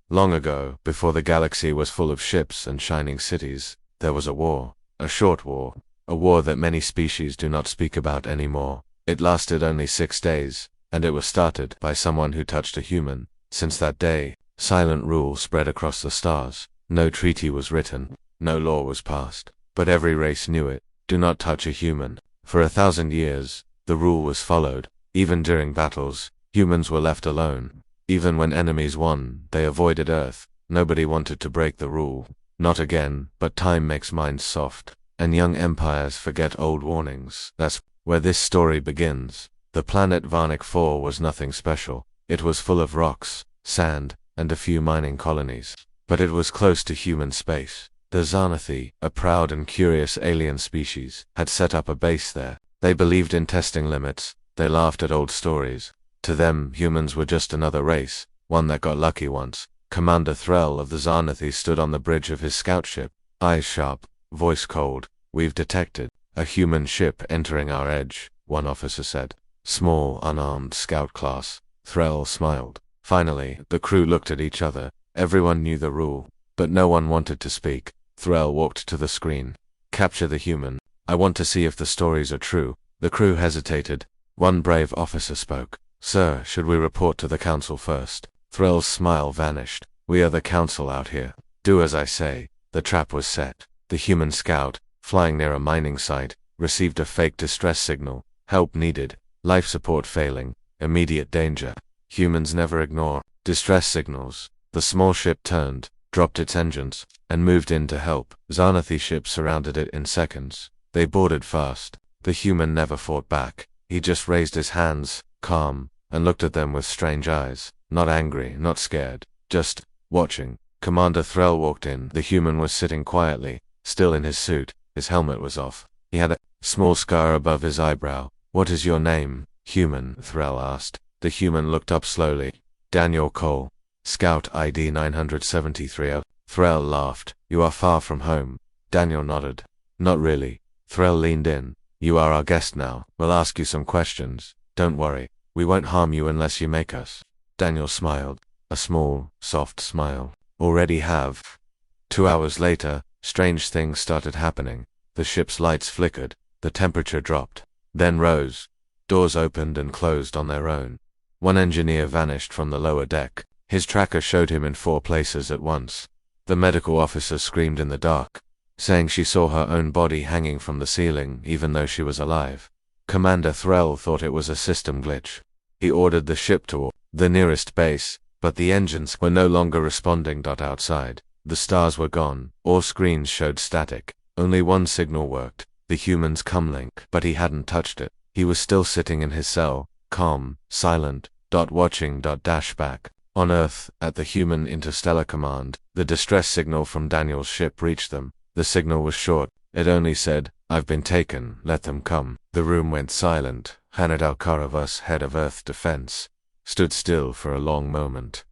Long ago, before the galaxy was full of ships and shining cities, there was a war. A short war. A war that many species do not speak about anymore. It lasted only 6 days, and it was started by someone who touched a human. Since that day, silent rule spread across the stars. No treaty was written, no law was passed, but every race knew it. Do not touch a human. For 1,000 years, the rule was followed. Even during battles, humans were left alone. Even when enemies won, they avoided Earth. Nobody wanted to break the rule. Not again, but time makes minds soft, and young empires forget old warnings. That's where this story begins. The planet Varnic 4 was nothing special. It was full of rocks, sand, and a few mining colonies. But it was close to human space. The Xanathi, a proud and curious alien species, had set up a base there. They believed in testing limits. They laughed at old stories. To them, humans were just another race, one that got lucky once. Commander Threll of the Xanathi stood on the bridge of his scout ship, eyes sharp, voice cold. "We've detected a human ship entering our edge," one officer said. Small, unarmed scout class. Threll smiled. Finally, the crew looked at each other. Everyone knew the rule, but no one wanted to speak. Threll walked to the screen. "Capture the human. I want to see if the stories are true." The crew hesitated. One brave officer spoke. "Sir, should we report to the council first?" Threll's smile vanished. "We are the council out here. Do as I say." The trap was set. The human scout, flying near a mining site, received a fake distress signal. Help needed. Life support failing. Immediate danger. Humans never ignore distress signals. The small ship turned, dropped its engines, and moved in to help. Xanathi ships surrounded it in seconds. They boarded fast. The human never fought back. He just raised his hands, calm, and looked at them with strange eyes. Not angry, not scared, just watching. Commander Threll walked in. The human was sitting quietly, still in his suit. His helmet was off. He had a small scar above his eyebrow. "What is your name, human?" Threll asked. The human looked up slowly. "Daniel Cole. Scout ID 973. Threll laughed. "You are far from home." Daniel nodded. "Not really." Threll leaned in. "You are our guest now. We'll ask you some questions. Don't worry. We won't harm you unless you make us." Daniel smiled. A small, soft smile. "Already have." 2 hours later, strange things started happening. The ship's lights flickered. The temperature dropped, then rose. Doors opened and closed on their own. One engineer vanished from the lower deck. His tracker showed him in 4 places at once. The medical officer screamed in the dark, saying she saw her own body hanging from the ceiling even though she was alive. Commander Threll thought it was a system glitch. He ordered the ship to the nearest base, but the engines were no longer responding. Outside, the stars were gone. All screens showed static. Only one signal worked, the human's comlink, but he hadn't touched it. He was still sitting in his cell, calm, silent, watching. Back on Earth, at the Human Interstellar Command, the distress signal from Daniel's ship reached them. The signal was short. It only said, "I've been taken, let them come." The room went silent. Hanad Al-Karavas, head of Earth Defense, stood still for a long moment.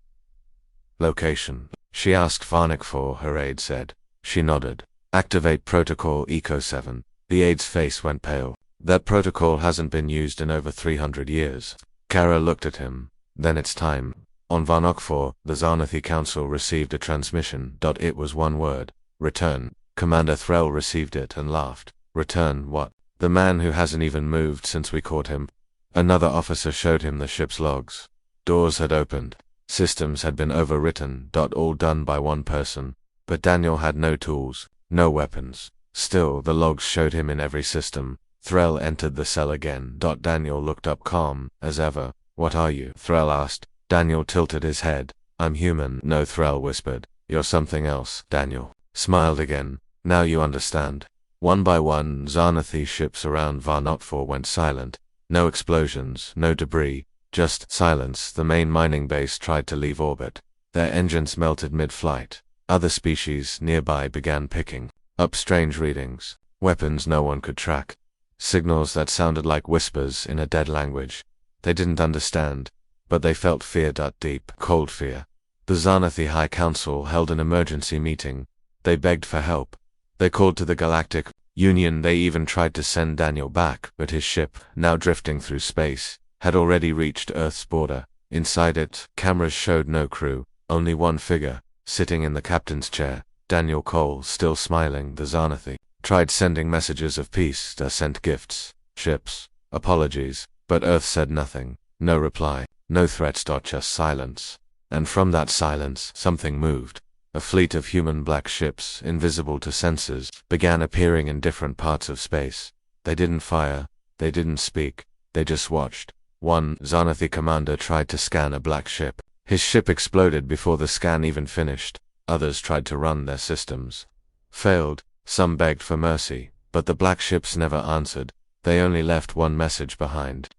"Location?" she asked. Varnic 4, her aide said. She nodded. "Activate Protocol Eco 7. The aide's face went pale. "That protocol hasn't been used in over 300 years. Kara looked at him. "Then it's time." On Varnock 4, the Xanathi Council received a transmission. It was one word. "Return." Commander Threll received it and laughed. "Return what?" "The man who hasn't even moved since we caught him." Another officer showed him the ship's logs. Doors had opened. Systems had been overwritten. All done by one person. But Daniel had no tools, no weapons. Still, the logs showed him in every system. Threll entered the cell again. Daniel looked up calm, as ever. "What are you?" Threll asked. Daniel tilted his head. "I'm human." "No," Threll whispered. "You're something else." Daniel smiled again. "Now you understand." One by one, Xanathi ships around Varnock 4 went silent. No explosions, no debris, just silence. The main mining base tried to leave orbit. Their engines melted mid-flight. Other species nearby began picking up strange readings. Weapons no one could track. Signals that sounded like whispers in a dead language. They didn't understand, but they felt fear. Deep, cold fear. The Xanathi High Council held an emergency meeting. They begged for help. They called to the Galactic Union. They even tried to send Daniel back, but his ship, now drifting through space, had already reached Earth's border. Inside it, cameras showed no crew. Only one figure, sitting in the captain's chair, Daniel Cole, still smiling. The Xanathi tried sending messages of peace, sent gifts, ships, apologies, but Earth said nothing. No reply, no threats, just silence. And from that silence, something moved. A fleet of human black ships, invisible to sensors, began appearing in different parts of space. They didn't fire, they didn't speak, they just watched. One Xanathi commander tried to scan a black ship. His ship exploded before the scan even finished. Others tried to run their systems. Failed. Some begged for mercy, but the black ships never answered. They only left one message behind.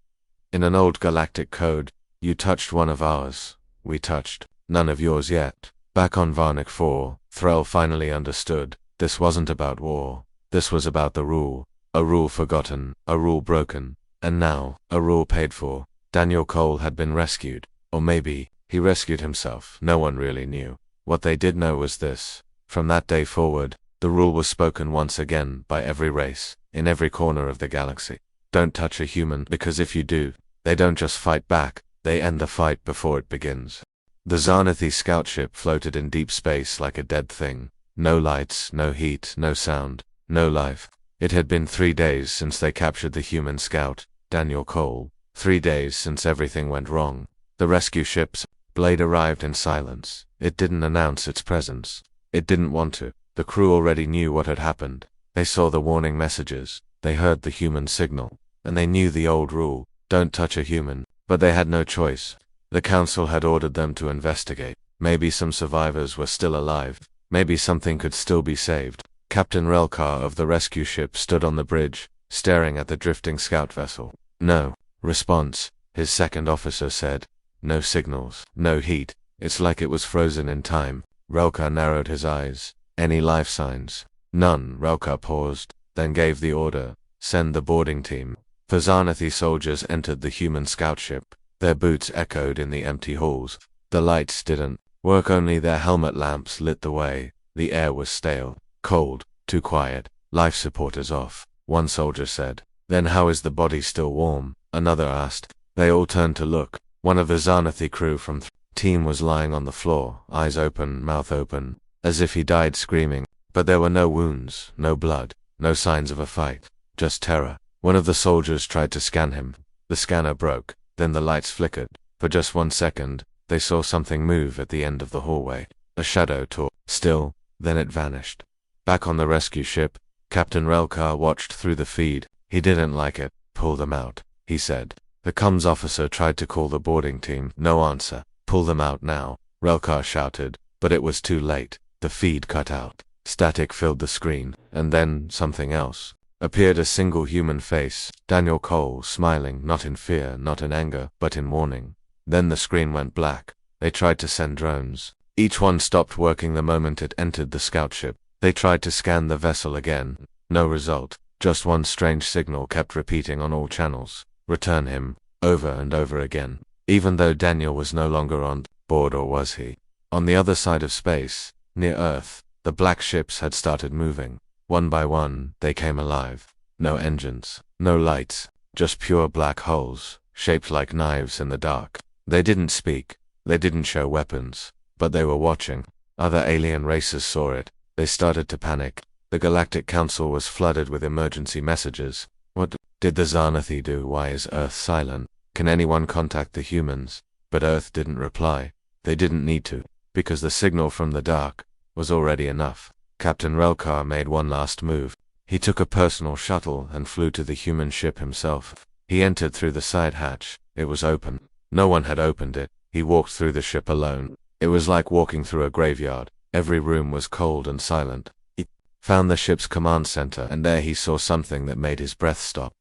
In an old galactic code, you touched one of ours. We touched none of yours yet. Back on Varnic 4, Threll finally understood. This wasn't about war. This was about the rule. A rule forgotten, a rule broken, and now, a rule paid for. Daniel Cole had been rescued. Or maybe, he rescued himself. No one really knew. What they did know was this. From that day forward, the rule was spoken once again by every race, in every corner of the galaxy. Don't touch a human, because if you do, they don't just fight back, they end the fight before it begins. The Xanathi scout ship floated in deep space like a dead thing. No lights, no heat, no sound, no life. It had been 3 days since they captured the human scout, Daniel Cole. 3 days since everything went wrong. The rescue ship's blade arrived in silence. It didn't announce its presence. It didn't want to. The crew already knew what had happened. They saw the warning messages. They heard the human signal. And they knew the old rule, don't touch a human. But they had no choice. The council had ordered them to investigate. Maybe some survivors were still alive. Maybe something could still be saved. Captain Relkar of the rescue ship stood on the bridge, staring at the drifting scout vessel. No response, his second officer said. No signals, no heat. It's like it was frozen in time. Relkar narrowed his eyes. Any life signs? None. Relkar paused, then gave the order, send the boarding team. The Xanathi soldiers entered the human scout ship. Their boots echoed in the empty halls. The lights didn't work, only their helmet lamps lit the way. The air was stale, cold, too quiet. Life supporters off, one soldier said. Then how is the body still warm? Another asked. They all turned to look. One of the Xanathi crew from team was lying on the floor, eyes open, mouth open, as if he died screaming. But there were no wounds, no blood, no signs of a fight, just terror. One of the soldiers tried to scan him. The scanner broke, then the lights flickered. For just 1 second, they saw something move at the end of the hallway. A shadow tore, still, then it vanished. Back on the rescue ship, Captain Relkar watched through the feed. He didn't like it. Pull them out, he said. The comms officer tried to call the boarding team. No answer. Pull them out now, Relkar shouted, but it was too late. The feed cut out. Static filled the screen, and then something else. Appeared a single human face, Daniel Cole, smiling, not in fear, not in anger, but in warning. Then the screen went black. They tried to send drones. Each one stopped working the moment it entered the scout ship. They tried to scan the vessel again. No result. Just one strange signal kept repeating on all channels. Return him, over and over again. Even though Daniel was no longer on board, or was he? On the other side of space, near Earth, the black ships had started moving. One by one, they came alive. No engines, no lights, just pure black holes, shaped like knives in the dark. They didn't speak, they didn't show weapons, but they were watching. Other alien races saw it. They started to panic. The Galactic Council was flooded with emergency messages. What did the Xanathi do? Why is Earth silent? Can anyone contact the humans? But Earth didn't reply. They didn't need to, because the signal from the dark was already enough. Captain Relkar made one last move. He took a personal shuttle and flew to the human ship himself. He entered through the side hatch. It was open. No one had opened it. He walked through the ship alone. It was like walking through a graveyard. Every room was cold and silent. He found the ship's command center, and there he saw something that made his breath stop.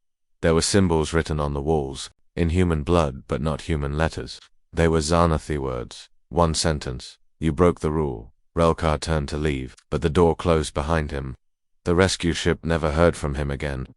There were symbols written on the walls, in human blood but not human letters. They were Xanathi words. One sentence. You broke the rule. Relkar turned to leave, but the door closed behind him. The rescue ship never heard from him again.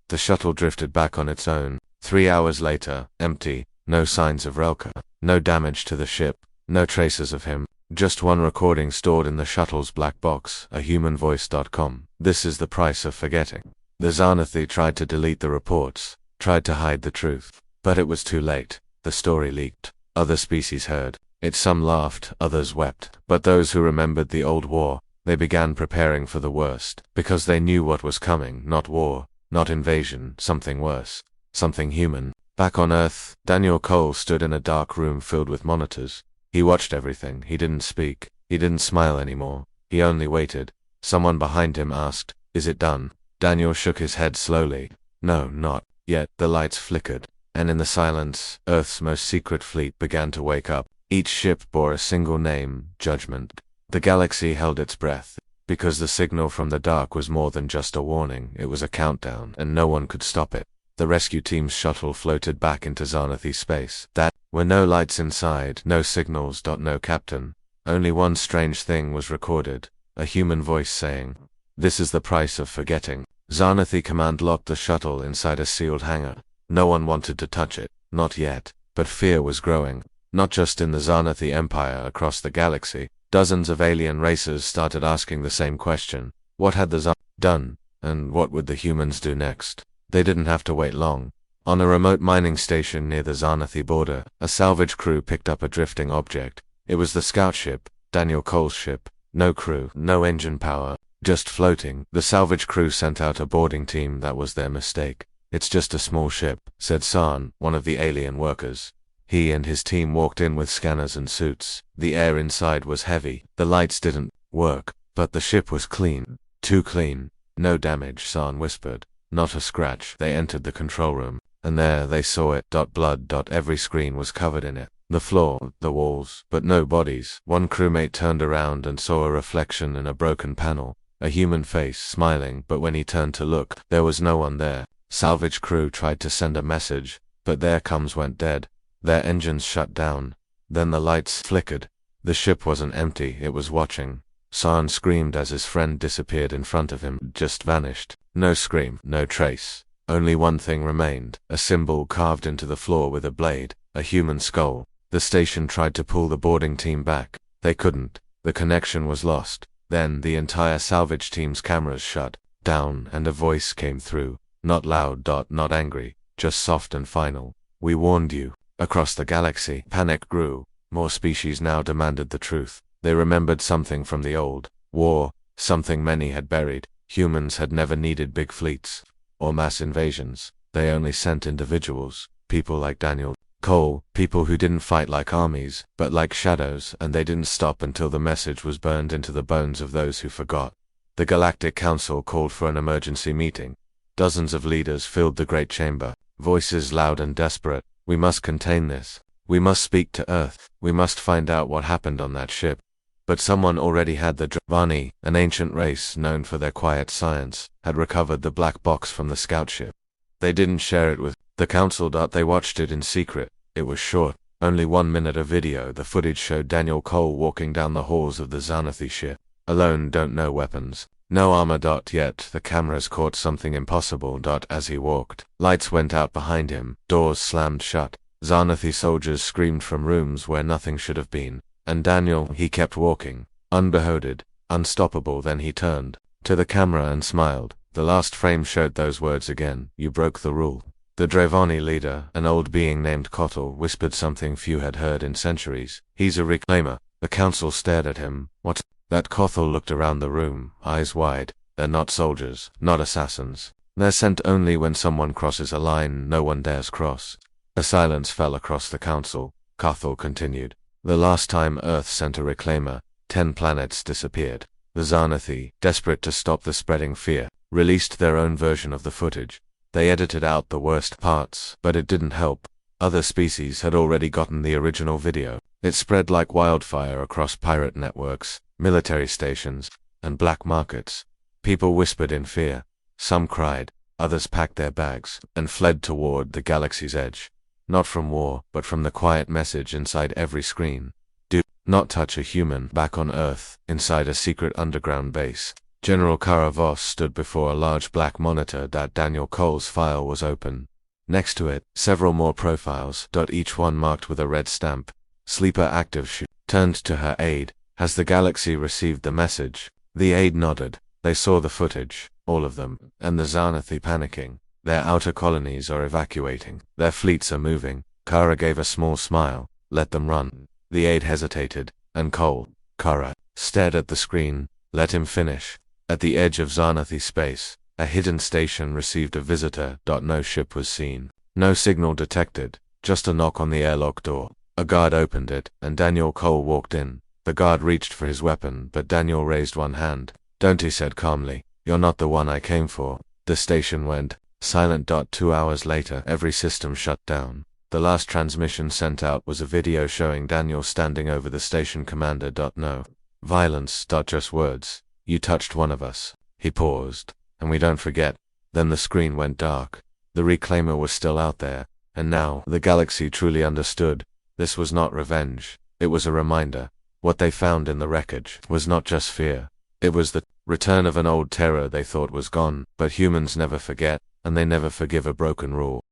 The shuttle drifted back on its own. 3 hours later, empty, no signs of Relkar, no damage to the ship, no traces of him, just one recording stored in the shuttle's black box, a humanvoice.com. This is the price of forgetting. The Xanathi tried to delete the reports, tried to hide the truth, but it was too late. The story leaked. Other species heard. Some laughed, others wept. But those who remembered the old war, they began preparing for the worst, because they knew what was coming, not war, not invasion, something worse, something human. Back on Earth, Daniel Cole stood in a dark room filled with monitors. He watched everything. He didn't speak. He didn't smile anymore. He only waited. Someone behind him asked, "Is it done?" Daniel shook his head slowly. "No, not yet." The lights flickered, and in the silence, Earth's most secret fleet began to wake up. Each ship bore a single name, Judgment. The galaxy held its breath, because the signal from the dark was more than just a warning. It was a countdown, and no one could stop it. The rescue team's shuttle floated back into Xanathi space. That were no lights inside, no signals. No captain. Only one strange thing was recorded, a human voice saying, "This is the price of forgetting." Xanathi Command locked the shuttle inside a sealed hangar. No one wanted to touch it, not yet, but fear was growing, not just in the Xanathi Empire, across the galaxy. Dozens of alien races started asking the same question. What had the Xanathi done, and what would the humans do next? They didn't have to wait long. On a remote mining station near the Xanathi border, a salvage crew picked up a drifting object. It was the scout ship, Daniel Cole's ship. No crew, no engine power, just floating. The salvage crew sent out a boarding team. That was their mistake. "It's just a small ship," said San, one of the alien workers. He and his team walked in with scanners and suits. The air inside was heavy. The lights didn't work, but the ship was clean. Too clean. "No damage," San whispered. "Not a scratch." They entered the control room, and there they saw it. Blood. Every screen was covered in it. The floor, the walls, but no bodies. One crewmate turned around and saw a reflection in a broken panel. A human face, smiling, but when he turned to look, there was no one there. Salvage crew tried to send a message, but their comms went dead. Their engines shut down. Then the lights flickered. The ship wasn't empty, it was watching. San screamed as his friend disappeared in front of him, just vanished. No scream, no trace. Only one thing remained, a symbol carved into the floor with a blade, a human skull. The station tried to pull the boarding team back. They couldn't. The connection was lost. Then the entire salvage team's cameras shut down, and a voice came through. Not loud. Not angry, just soft and final. "We warned you." Across the galaxy, panic grew. More species now demanded the truth. They remembered something from the old war, something many had buried. Humans had never needed big fleets or mass invasions. They only sent individuals, people like Daniel Cole, people who didn't fight like armies, but like shadows, and they didn't stop until the message was burned into the bones of those who forgot. The Galactic Council called for an emergency meeting. Dozens of leaders filled the great chamber, voices loud and desperate. "We must contain this. We must speak to Earth. We must find out what happened on that ship." But someone already had. The Dravani, an ancient race known for their quiet science, had recovered the black box from the scout ship. They didn't share it with the council. They watched it in secret. It was short, only 1 minute of video. The footage showed Daniel Cole walking down the halls of the Xanathi ship. Alone, no weapons, no armor. Yet the cameras caught something impossible. As he walked, lights went out behind him, doors slammed shut. Xanathi soldiers screamed from rooms where nothing should have been. And Daniel, he kept walking, unbeholden, unstoppable. Then he turned to the camera and smiled. The last frame showed those words again. "You broke the rule." The Dravani leader, an old being named Kotal, whispered something few had heard in centuries. "He's a reclaimer." The council stared at him. "What's that?" Kotal looked around the room, eyes wide. "They're not soldiers, not assassins. They're sent only when someone crosses a line no one dares cross." A silence fell across the council. Kotal continued. "The last time Earth sent a reclaimer, 10 planets disappeared. The Xanathi, desperate to stop the spreading fear, released their own version of the footage. They edited out the worst parts, but it didn't help. Other species had already gotten the original video. It spread like wildfire across pirate networks, military stations, and black markets. People whispered in fear. Some cried, others packed their bags, and fled toward the galaxy's edge. Not from war, but from the quiet message inside every screen. "Do not touch a human." Back on Earth, inside a secret underground base, General Karavos stood before a large black monitor. Daniel Cole's file was open. Next to it, several more profiles, each one marked with a red stamp. "Sleeper active." She turned to her aide. "Has the galaxy received the message?" The aide nodded. They saw the footage, all of them, and the Xanathi panicking. Their outer colonies are evacuating. Their fleets are moving. Kara gave a small smile. "Let them run." The aide hesitated, and Cole, Kara, stared at the screen. Let him finish. At the edge of Xanathi space, a hidden station received a visitor. No ship was seen. No signal detected, just a knock on the airlock door. A guard opened it, and Daniel Cole walked in. The guard reached for his weapon, but Daniel raised one hand. "Don't," he said calmly. "You're not the one I came for." The station went silent. 2 hours later, every system shut down. The last transmission sent out was a video showing Daniel standing over the station commander. No violence. Just words. "You touched one of us." He paused. "And we don't forget." Then the screen went dark. The reclaimer was still out there, and now the galaxy truly understood. This was not revenge. It was a reminder. What they found in the wreckage was not just fear. It was the return of an old terror they thought was gone. But humans never forget, and they never forgive a broken rule.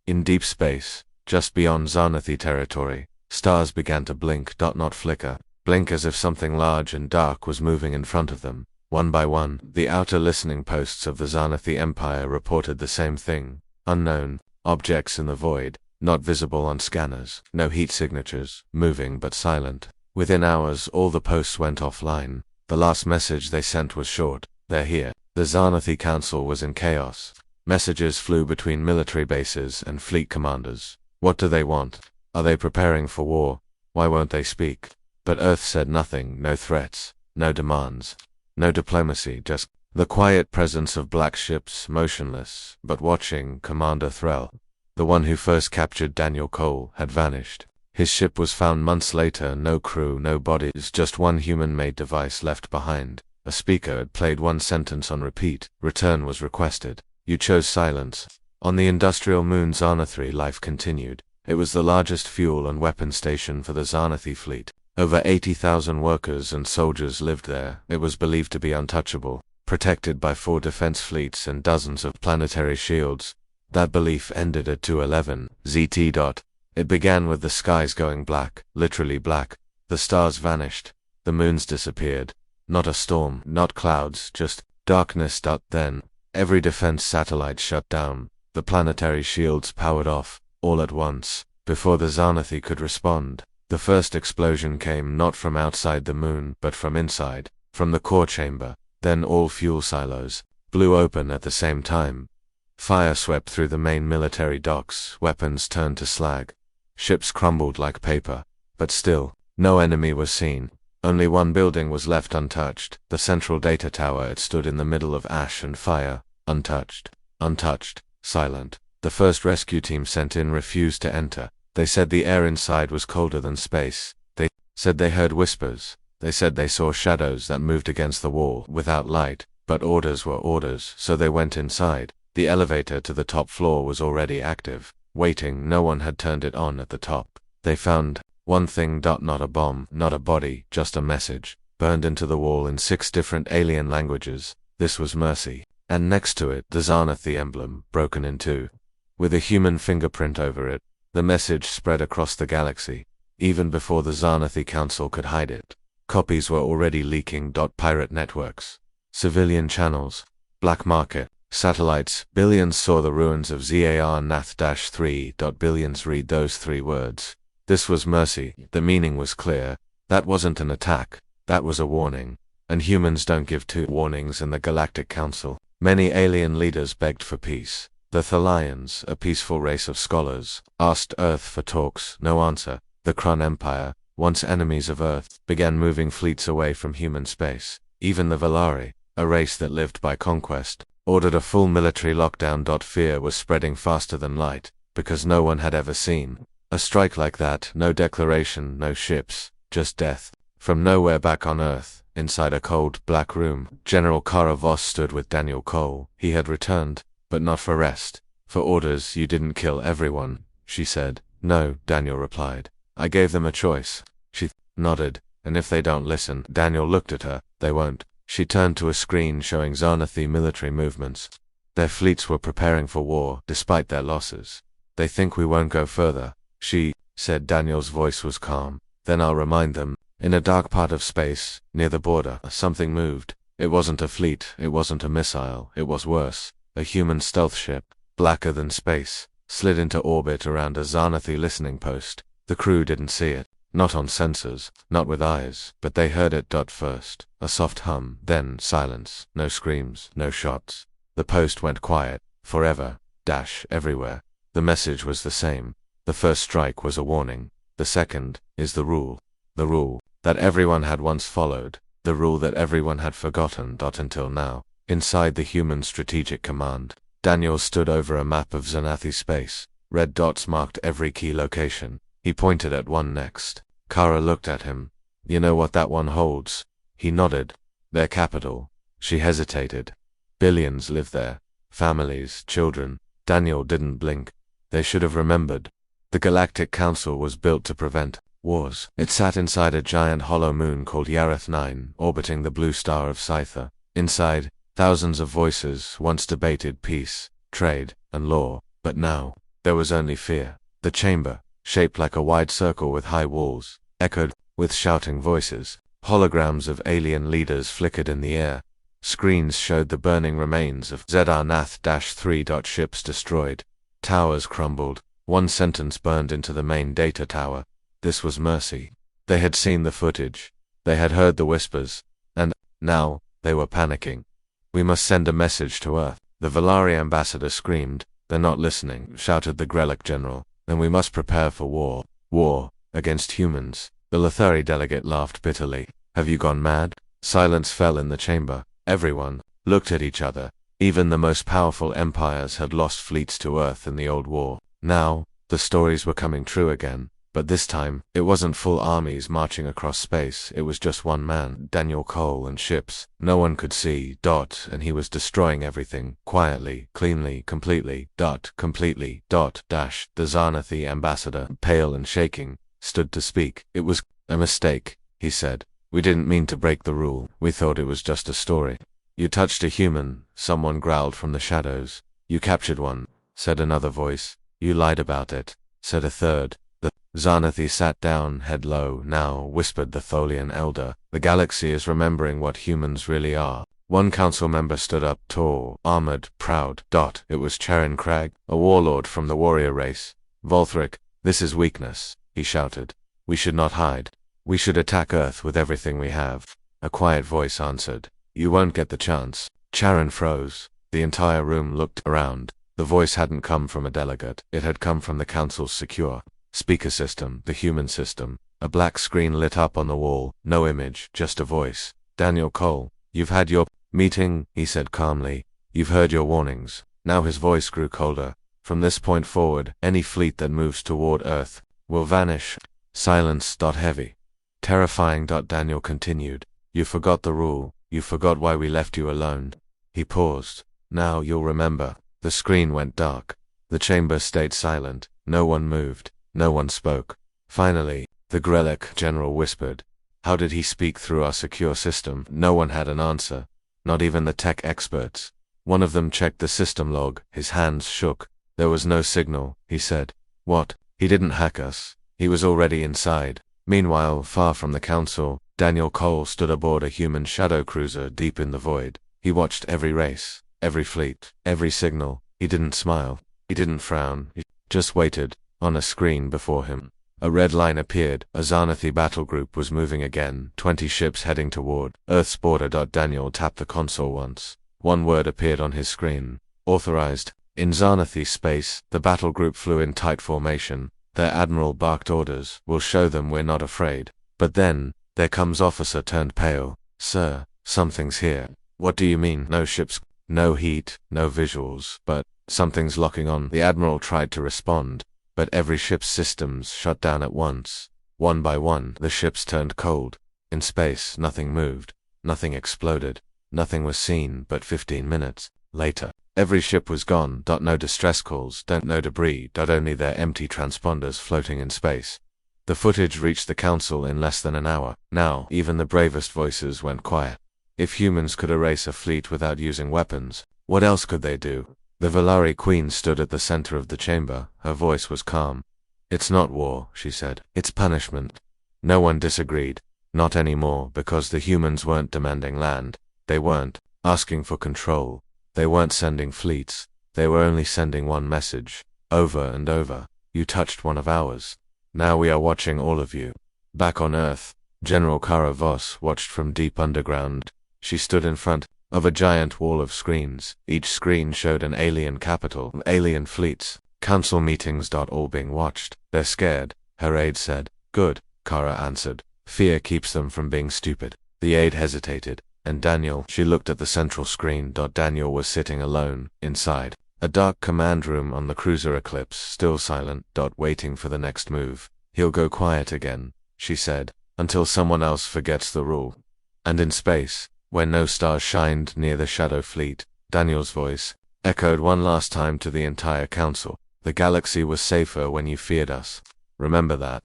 In deep space, just beyond Xanathi territory, stars began to blink. Not flicker. Blink as if something large and dark was moving in front of them. One by one, the outer listening posts of the Xanathi Empire reported the same thing. Unknown objects in the void, not visible on scanners. No heat signatures, moving but silent. Within hours, all the posts went offline. The last message they sent was short: "They're here." The Xanathi Council was in chaos. Messages flew between military bases and fleet commanders. What do they want? Are they preparing for war? Why won't they speak? But Earth said nothing. No threats, no demands, no diplomacy, just the quiet presence of black ships, motionless, but watching. Commander Threll, the one who first captured Daniel Cole, had vanished. His ship was found months later. No crew, no bodies, just one human-made device left behind. A speaker had played one sentence on repeat. Return was requested. You chose silence. On the industrial moon Xanathi, life continued. It was the largest fuel and weapon station for the Xanathi fleet. Over 80,000 workers and soldiers lived there. It was believed to be untouchable, protected by 4 defense fleets and dozens of planetary shields. That belief ended at 211 ZT. It began with the skies going black, literally black. The stars vanished. The moons disappeared. Not a storm, not clouds, just darkness. Then, every defense satellite shut down. The planetary shields powered off, all at once, before the Xanathi could respond. The first explosion came not from outside the moon, but from inside, from the core chamber. Then all fuel silos blew open at the same time. Fire swept through the main military docks. Weapons turned to slag. Ships crumbled like paper. But still, no enemy was seen. Only one building was left untouched, the central data tower. It stood in the middle of ash and fire, untouched, silent. The first rescue team sent in refused to enter. They said the air inside was colder than space. They said they heard whispers. They said they saw shadows that moved against the wall, without light. But orders were orders, so they went inside. The elevator to the top floor was already active, waiting. No one had turned it on at the top. They found one thing. Not a bomb, not a body, just a message, burned into the wall in 6 different alien languages. This was mercy. And next to it, the Xanathi emblem, broken in 2. With a human fingerprint over it. The message spread across the galaxy, even before the Xanathi Council could hide it. Copies were already leaking. Pirate networks, civilian channels, black market, satellites. Billions saw the ruins of Xar Nath-3. Billions read those 3 words. This was mercy. The meaning was clear. That wasn't an attack. That was a warning. And humans don't give 2 warnings in the Galactic Council. Many alien leaders begged for peace. The Thalians, a peaceful race of scholars, asked Earth for talks. No answer. The Krun Empire, once enemies of Earth, began moving fleets away from human space. Even the Valari, a race that lived by conquest, ordered a full military lockdown. Fear was spreading faster than light, because no one had ever seen a strike like that. No declaration, no ships, just death. From nowhere back on Earth, inside a cold, black room, General Kara Voss stood with Daniel Cole. He had returned, but not for rest. For orders. You didn't kill everyone, she said. No, Daniel replied. I gave them a choice. She nodded. And if they don't listen, Daniel looked at her, they won't. She turned to a screen showing Xanathi military movements. Their fleets were preparing for war, despite their losses. They think we won't go further, she said. Daniel's voice was calm. Then I'll remind them. In a dark part of space, near the border, something moved. It wasn't a fleet, it wasn't a missile, it was worse. A human stealth ship, blacker than space, slid into orbit around a Xanathi listening post. The crew didn't see it. Not on sensors, not with eyes, but they heard it. First, a soft hum, then silence, no screams, no shots. The post went quiet, forever, everywhere. The message was the same. The first strike was a warning. The second is the rule. The rule that everyone had once followed. The rule that everyone had forgotten. Until now. Inside the human strategic command, Daniel stood over a map of Xanathi space. Red dots marked every key location. He pointed at one next. Kara looked at him. You know what that one holds? He nodded. Their capital. She hesitated. Billions live there. Families, children. Daniel didn't blink. They should have remembered. The Galactic Council was built to prevent wars. It sat inside a giant hollow moon called Yareth 9, orbiting the blue star of Scytha. Inside, thousands of voices once debated peace, trade, and law, but now, there was only fear. The chamber, shaped like a wide circle with high walls, echoed with shouting voices. Holograms of alien leaders flickered in the air. Screens showed the burning remains of ZR Nath-3. Ships destroyed. Towers crumbled. One sentence burned into the main data tower. This was mercy. They had seen the footage. They had heard the whispers. And, now, they were panicking. We must send a message to Earth. The Valari ambassador screamed. They're not listening, shouted the Grelic general. Then we must prepare for war. War, against humans. The Lothari delegate laughed bitterly. Have you gone mad? Silence fell in the chamber. Everyone looked at each other. Even the most powerful empires had lost fleets to Earth in the old war. Now, the stories were coming true again. But this time, it wasn't full armies marching across space. It was just one man, Daniel Cole, and ships. No one could see, and he was destroying everything, quietly, cleanly, completely, completely, The Xanathi ambassador, pale and shaking, stood to speak. It was a mistake, he said. We didn't mean to break the rule. We thought it was just a story. You touched a human, someone growled from the shadows. You captured one, said another voice. You lied about it, said a third. The Xanathi sat down, head low. Now, whispered the Tholian elder, the galaxy is remembering what humans really are. One council member stood up, tall, armored, proud. It was Charon Crag, a warlord from the warrior race. Volthric, this is weakness, he shouted. We should not hide. We should attack Earth with everything we have. A quiet voice answered. You won't get the chance. Charon froze. The entire room looked around. The voice hadn't come from a delegate. It had come from the council's secure speaker system, the human system. A black screen lit up on the wall. No image, just a voice. Daniel Cole, you've had your meeting, he said calmly. You've heard your warnings. Now his voice grew colder. From this point forward, any fleet that moves toward Earth will vanish. Silence. Heavy. Terrifying. Daniel continued. You forgot the rule. You forgot why we left you alone. He paused. Now you'll remember. The screen went dark. The chamber stayed silent. No one moved. No one spoke. Finally, the Grelic general whispered. How did he speak through our secure system? No one had an answer. Not even the tech experts. One of them checked the system log. His hands shook. There was no signal, he said. What? He didn't hack us. He was already inside. Meanwhile, far from the council, Daniel Cole stood aboard a human shadow cruiser deep in the void. He watched every race, every fleet, every signal. He didn't smile. He didn't frown. He just waited. On a screen before him, a red line appeared. A Xanathi battle group was moving again, 20 ships heading toward Earth's border. Daniel tapped the console once. One word appeared on his screen. Authorized. In Xanathi space, the battle group flew in tight formation. Their admiral barked orders. We'll show them we're not afraid. But then, there comes officer turned pale. Sir, something's here. What do you mean? No ships, no heat, no visuals, but something's locking on. The admiral tried to respond, but every ship's systems shut down at once. One by one, the ships turned cold. In space, nothing moved. Nothing exploded. Nothing was seen. But 15 minutes later, every ship was gone. No distress calls, no debris. Only their empty transponders floating in space. The footage reached the council in less than an hour. Now, even the bravest voices went quiet. If humans could erase a fleet without using weapons, what else could they do? The Valari queen stood at the center of the chamber. Her voice was calm. It's not war, she said. It's punishment. No one disagreed. Not anymore, because the humans weren't demanding land. They weren't asking for control. They weren't sending fleets. They were only sending one message. Over and over. You touched one of ours. Now we are watching all of you. Back on Earth, General Kara Voss watched from deep underground. She stood in front of a giant wall of screens. Each screen showed an alien capital, alien fleets, council meetings. All being watched. They're scared, her aide said. Good, Kara answered. Fear keeps them from being stupid. The aide hesitated. And Daniel, she looked at the central screen. Daniel was sitting alone, inside a dark command room on the cruiser Eclipse, still silent. Waiting for the next move. He'll go quiet again, she said, until someone else forgets the rule. And in space, where no stars shined near the Shadow Fleet, Daniel's voice echoed one last time to the entire council. The galaxy was safer when you feared us. Remember that.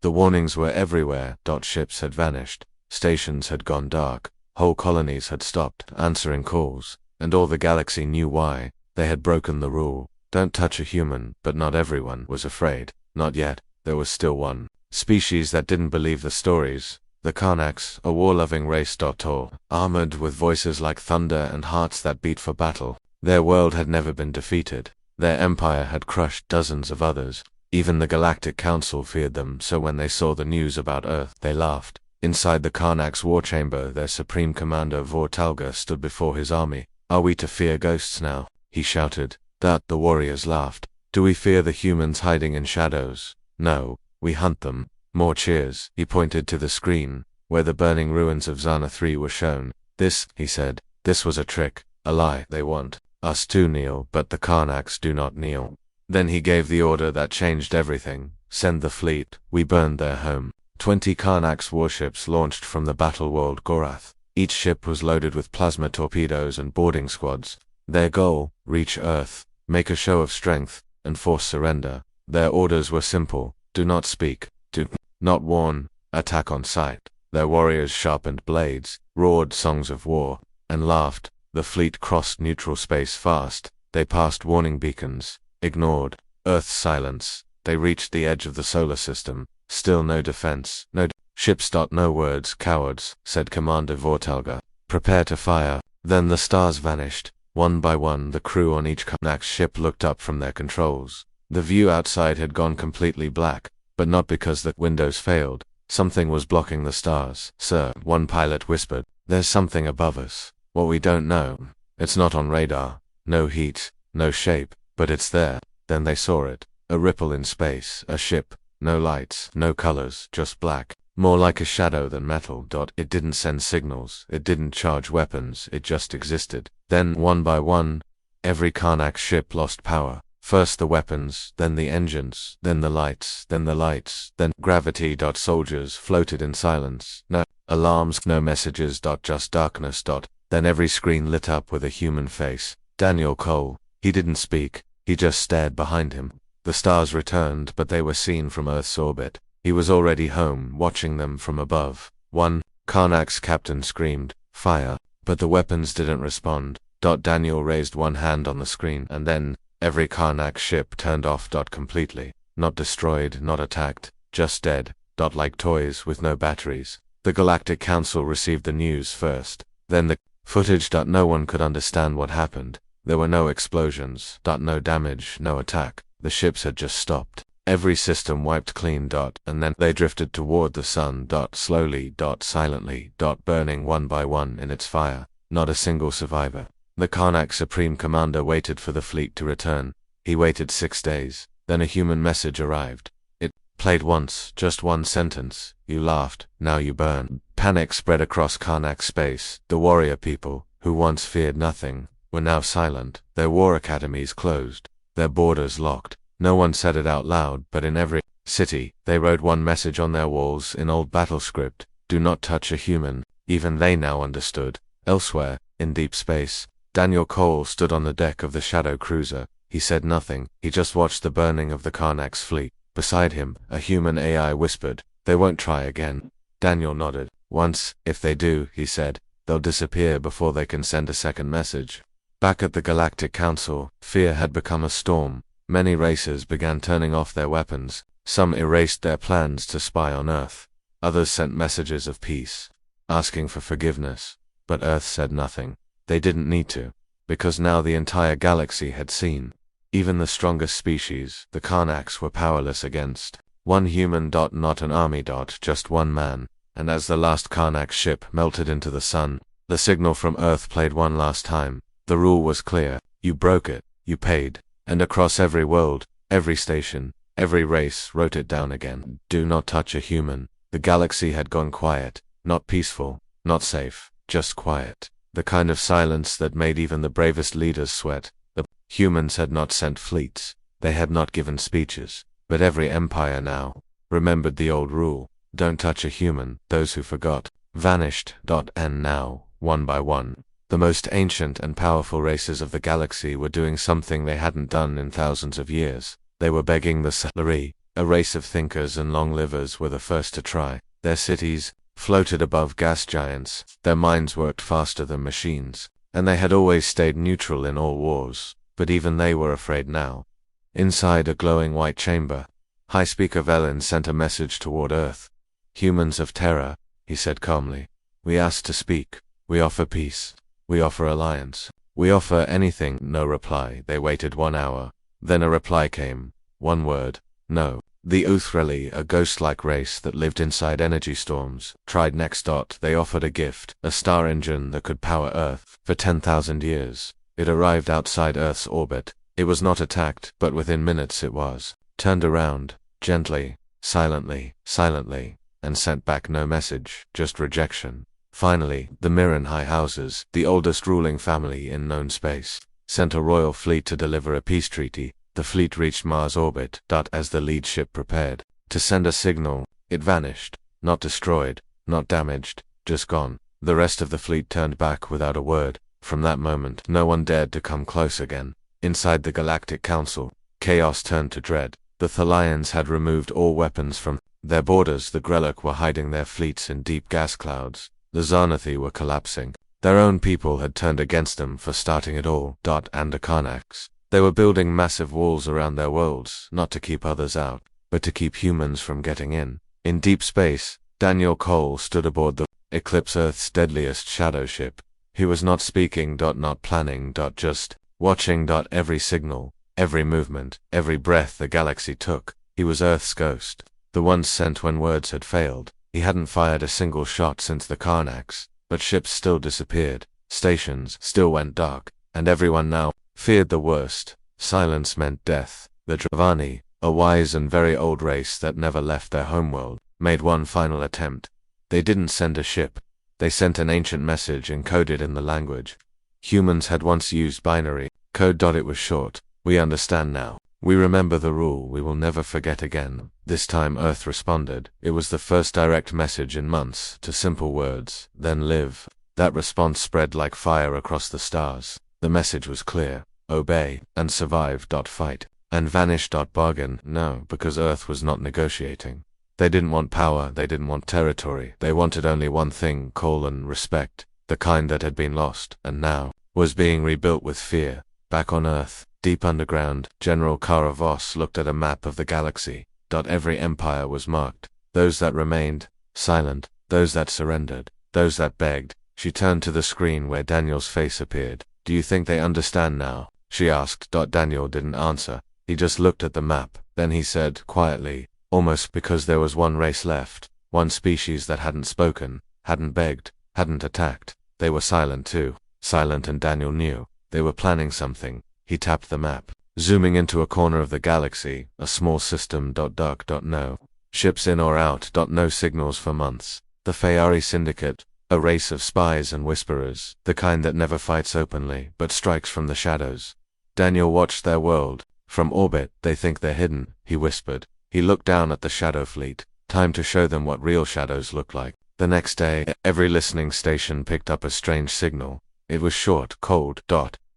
The warnings were everywhere. Ships had vanished. Stations had gone dark. Whole colonies had stopped answering calls. And all the galaxy knew why. They had broken the rule. Don't touch a human. But not everyone was afraid. Not yet. There was still one species that didn't believe the stories. The Karnaks, a war-loving race. Tall, armored with voices like thunder and hearts that beat for battle. Their world had never been defeated. Their empire had crushed dozens of others. Even the Galactic Council feared them, so when they saw the news about Earth, they laughed. Inside the Karnak's war chamber, their supreme commander Vortalga stood before his army. Are we to fear ghosts now? He shouted. The warriors laughed. Do we fear the humans hiding in shadows? No, we hunt them. More cheers. He pointed to the screen, where the burning ruins of Zana 3 were shown. This, he said, this was a trick, a lie. They want us to kneel, but the Karnaks do not kneel. Then he gave the order that changed everything. Send the fleet. We burned their home. 20 Karnaks warships launched from the battle world Gorath. Each ship was loaded with plasma torpedoes and boarding squads. Their goal, reach Earth, make a show of strength, and force surrender. Their orders were simple. Do not speak. Do not warn. Attack on sight. Their warriors sharpened blades, roared songs of war, and laughed. The fleet crossed neutral space fast. They passed warning beacons, ignored Earth's silence. They reached the edge of the solar system. Still no defense. No ships. No words, cowards, said Commander Vortalga. Prepare to fire. Then the stars vanished. One by one, the crew on each Karnak ship looked up from their controls. The view outside had gone completely black, but not because the windows failed. Something was blocking the stars. Sir, one pilot whispered, there's something above us. What we don't know. It's not on radar. No heat, no shape, but it's there. Then they saw it. A ripple in space, a ship. No lights, no colors, just black. More like a shadow than metal. It didn't send signals, it didn't charge weapons, it just existed. Then, one by one, every Karnak ship lost power. First the weapons, then the engines, then the lights, then gravity. Soldiers floated in silence. No alarms, no messages. Just darkness. Then every screen lit up with a human face. Daniel Cole. He didn't speak, he just stared behind him. The stars returned, but they were seen from Earth's orbit. He was already home, watching them from above. One Karnak's captain screamed, fire, but the weapons didn't respond. Daniel raised one hand on the screen, and then every Karnak ship turned off. Completely. Not destroyed, not attacked, just dead. Like toys with no batteries. The Galactic Council received the news first. Then the footage. No one could understand what happened. There were no explosions. No damage, no attack. The ships had just stopped. Every system wiped clean. And then they drifted toward the sun. Slowly. Silently. Burning one by one in its fire. Not a single survivor. The Karnak Supreme Commander waited for the fleet to return. He waited 6 days. Then a human message arrived. It played once, just one sentence. You laughed, now you burn. Panic spread across Karnak space. The warrior people, who once feared nothing, were now silent. Their war academies closed. Their borders locked. No one said it out loud, but in every city, they wrote one message on their walls in old battle script. Do not touch a human. Even they now understood. Elsewhere, in deep space, Daniel Cole stood on the deck of the Shadow cruiser. He said nothing. He just watched the burning of the Karnak's fleet. Beside him, a human AI whispered, they won't try again. Daniel nodded. Once, if they do, he said, they'll disappear before they can send a second message. Back at the Galactic Council, fear had become a storm. Many races began turning off their weapons. Some erased their plans to spy on Earth. Others sent messages of peace, asking for forgiveness. But Earth said nothing. They didn't need to, because now the entire galaxy had seen. Even the strongest species, the Karnaks, were powerless against One human. Not an army. Just one man. And as the last Karnak ship melted into the sun, the signal from Earth played one last time. The rule was clear. You broke it. You paid. And across every world, every station, every race wrote it down again. Do not touch a human. The galaxy had gone quiet. Not peaceful. Not safe. Just quiet. The kind of silence that made even the bravest leaders sweat. The humans had not sent fleets. They had not given speeches. But every empire now remembered the old rule. Don't touch a human. Those who forgot vanished. And now, one by one, the most ancient and powerful races of the galaxy were doing something they hadn't done in thousands of years. They were begging the Salari. A race of thinkers and long livers were the first to try. Their cities floated above gas giants. Their minds worked faster than machines. And they had always stayed neutral in all wars. But even they were afraid now. Inside a glowing white chamber, High Speaker Velen sent a message toward Earth. Humans of terror, he said calmly. We ask to speak. We offer peace. We offer alliance. We offer anything. No reply. They waited 1 hour. Then a reply came. One word. No. The Uthreli, a ghost-like race that lived inside energy storms, tried next. They offered a gift, a star engine that could power Earth for 10,000 years. It arrived outside Earth's orbit. It was not attacked, but within minutes it was turned around, gently, silently, and sent back no message, just rejection. Finally, the Mirren High Houses, the oldest ruling family in known space, sent a royal fleet to deliver a peace treaty. The fleet reached Mars orbit. As the lead ship prepared to send a signal, it vanished. Not destroyed, not damaged, just gone. The rest of the fleet turned back without a word. From that moment, no one dared to come close again. Inside the Galactic Council, chaos turned to dread. The Thalians had removed all weapons from their borders. The Grelloc were hiding their fleets in deep gas clouds. The Zarnathi were collapsing. Their own people had turned against them for starting it all. And the Karnaks. They were building massive walls around their worlds, not to keep others out, but to keep humans from getting in. In deep space, Daniel Cole stood aboard the Eclipse, Earth's deadliest shadow ship. He was not speaking. Not planning. Just watching. Every signal, every movement, every breath the galaxy took. He was Earth's ghost, the one sent when words had failed. He hadn't fired a single shot since the Karnaks, but ships still disappeared, stations still went dark, and everyone now feared the worst. Silence meant death. The Dravani, a wise and very old race that never left their homeworld, made one final attempt. They didn't send a ship. They sent an ancient message encoded in the language. Humans had once used binary code. It was short. We understand now. We remember the rule. We will never forget again. This time Earth responded. It was the first direct message in months, to simple words. Then live. That response spread like fire across the stars. The message was clear. Obey, and survive. Fight, and vanish. Bargain. No, because Earth was not negotiating. They didn't want power, they didn't want territory. They wanted only one thing: respect. The kind that had been lost, and now was being rebuilt with fear. Back on Earth, deep underground, General Kara Voss looked at a map of the galaxy. Every empire was marked. Those that remained, silent. Those that surrendered. Those that begged. She turned to the screen where Daniel's face appeared. Do you think they understand now? She asked. Daniel didn't answer. He just looked at the map. Then he said, quietly, almost because there was one race left, one species that hadn't spoken, hadn't begged, hadn't attacked. They were silent too. Silent, and Daniel knew. They were planning something. He tapped the map, zooming into a corner of the galaxy, a small system. Dark. No ships in or out. No signals for months. The Fayari Syndicate, a race of spies and whisperers, the kind that never fights openly, but strikes from the shadows. Daniel watched their world. From orbit, they think they're hidden, he whispered. He looked down at the shadow fleet. Time to show them what real shadows look like. The next day, every listening station picked up a strange signal. It was short, cold.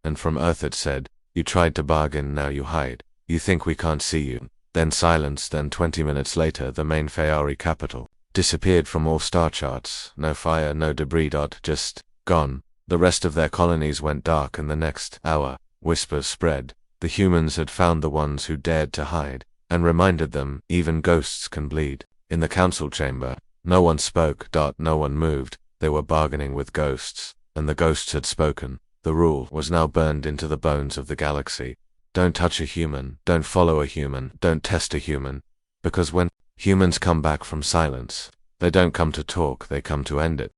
And from Earth it said, you tried to bargain, now you hide. You think we can't see you. Then silence. Then 20 minutes later, the main Fayari capital disappeared from all star charts. No fire, no debris. Just gone. The rest of their colonies went dark, and the next hour, whispers spread. The humans had found the ones who dared to hide, and reminded them, even ghosts can bleed. In the council chamber, no one spoke. No one moved. They were bargaining with ghosts, and the ghosts had spoken. The rule was now burned into the bones of the galaxy. Don't touch a human, don't follow a human, don't test a human. Because when Humans come back from silence. They don't come to talk, they come to end it.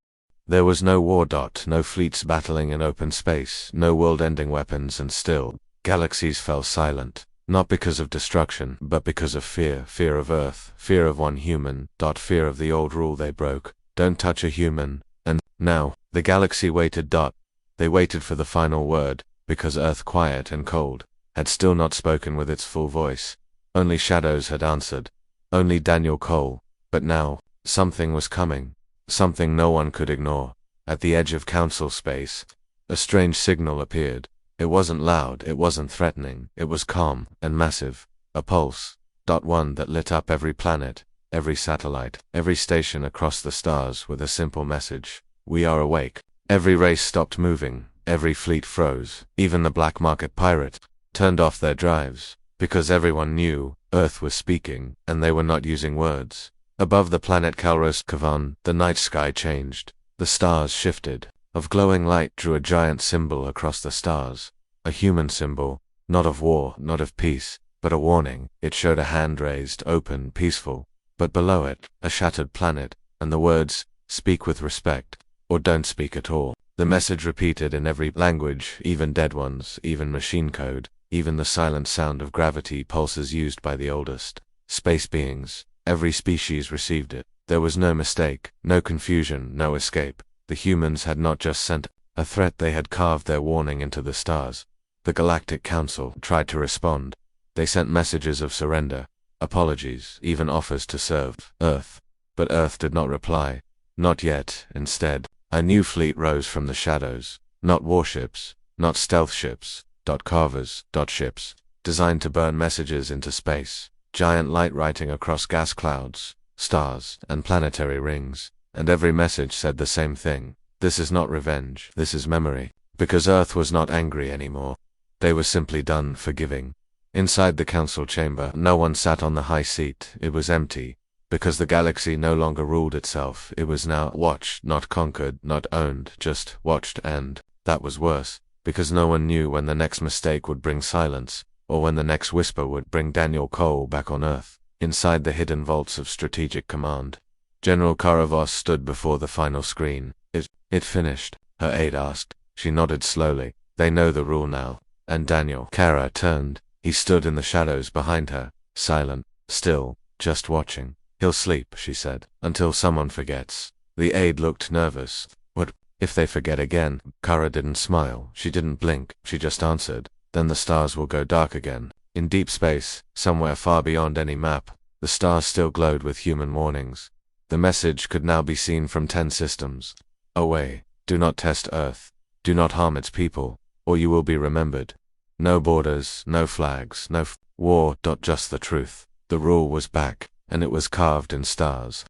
There was no war. No fleets battling in open space, no world-ending weapons, and still, galaxies fell silent. Not because of destruction, but because of fear. Fear of Earth, fear of one human. Fear of the old rule they broke. Don't touch a human. And now, the galaxy waited. They waited for the final word, because Earth, quiet and cold, had still not spoken with its full voice. Only shadows had answered. Only Daniel Cole. But now, something was coming. Something no one could ignore. At the edge of council space, a strange signal appeared. It wasn't loud, it wasn't threatening, it was calm and massive. A pulse. One that lit up every planet, every satellite, every station across the stars with a simple message. We are awake. Every race stopped moving, every fleet froze, even the black market pirate turned off their drives, because everyone knew Earth was speaking, and they were not using words. Above the planet Kalros Kavan, the night sky changed. The stars shifted. Of glowing light drew a giant symbol across the stars. A human symbol, not of war, not of peace, but a warning. It showed a hand raised, open, peaceful. But below it, a shattered planet, and the words, "Speak with respect," or "Don't speak at all." The message repeated in every language, even dead ones, even machine code, even the silent sound of gravity pulses used by the oldest space beings. Every species received it. There was no mistake, no confusion, no escape. The humans had not just sent a threat, they had carved their warning into the stars. The Galactic Council tried to respond. They sent messages of surrender, apologies, even offers to serve Earth. But Earth did not reply. Not yet. Instead, a new fleet rose from the shadows. Not warships, not stealth ships, carvers, ships, designed to burn messages into space. Giant light writing across gas clouds, stars, and planetary rings. And every message said the same thing. This is not revenge, this is memory. Because Earth was not angry anymore. They were simply done forgiving. Inside the council chamber, no one sat on the high seat. It was empty. Because the galaxy no longer ruled itself. It was now watched, not conquered, not owned, just watched. And that was worse. Because no one knew when the next mistake would bring silence, or when the next whisper would bring Daniel Cole back on Earth. Inside the hidden vaults of Strategic Command, General Karavos stood before the final screen. It finished? Her aide asked. She nodded slowly. They know the rule now. And Daniel. Kara turned. He stood in the shadows behind her, silent, still, just watching. He'll sleep, she said, until someone forgets. The aide looked nervous. What if they forget again? Kara didn't smile. She didn't blink. She just answered. Then the stars will go dark again. In deep space, somewhere far beyond any map, the stars still glowed with human warnings. The message could now be seen from 10 systems away. Do not test Earth. Do not harm its people, or you will be remembered. No borders, no flags, no war. Just the truth. The rule was back, and it was carved in stars.